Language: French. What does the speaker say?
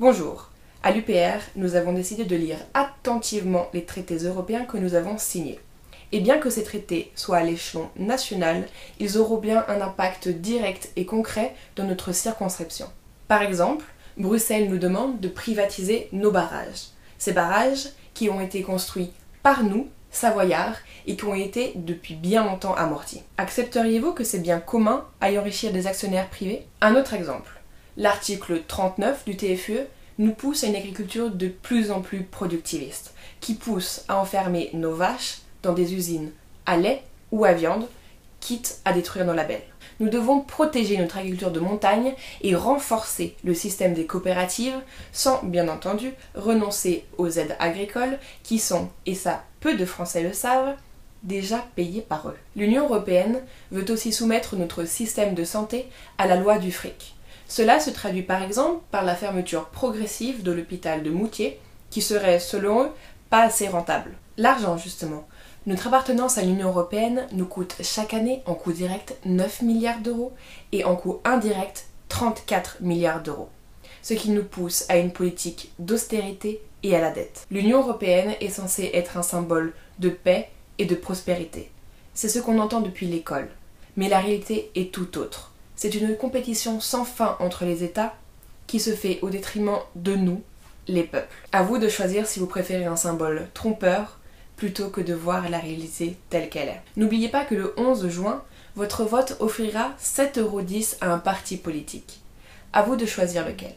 Bonjour. À l'UPR, nous avons décidé de lire attentivement les traités européens que nous avons signés. Et bien que ces traités soient à l'échelon national, ils auront bien un impact direct et concret dans notre circonscription. Par exemple, Bruxelles nous demande de privatiser nos barrages. Ces barrages qui ont été construits par nous, Savoyards, et qui ont été depuis bien longtemps amortis. Accepteriez-vous que ces biens communs aillent enrichir des actionnaires privés? Un autre exemple. L'article 39 du TFUE nous pousse à une agriculture de plus en plus productiviste, qui pousse à enfermer nos vaches dans des usines à lait ou à viande, quitte à détruire nos labels. Nous devons protéger notre agriculture de montagne et renforcer le système des coopératives sans, bien entendu, renoncer aux aides agricoles qui sont, et ça peu de Français le savent, déjà payées par eux. L'Union européenne veut aussi soumettre notre système de santé à la loi du fric. Cela se traduit par exemple par la fermeture progressive de l'hôpital de Moutier, qui serait, selon eux, pas assez rentable. L'argent, justement. Notre appartenance à l'Union européenne nous coûte chaque année en coût direct 9 milliards d'euros et en coût indirect 34 milliards d'euros. Ce qui nous pousse à une politique d'austérité et à la dette. L'Union européenne est censée être un symbole de paix et de prospérité. C'est ce qu'on entend depuis l'école. Mais la réalité est tout autre. C'est une compétition sans fin entre les États qui se fait au détriment de nous, les peuples. À vous de choisir si vous préférez un symbole trompeur plutôt que de voir la réalité telle qu'elle est. N'oubliez pas que le 11 juin, votre vote offrira 7,10 € à un parti politique. À vous de choisir lequel.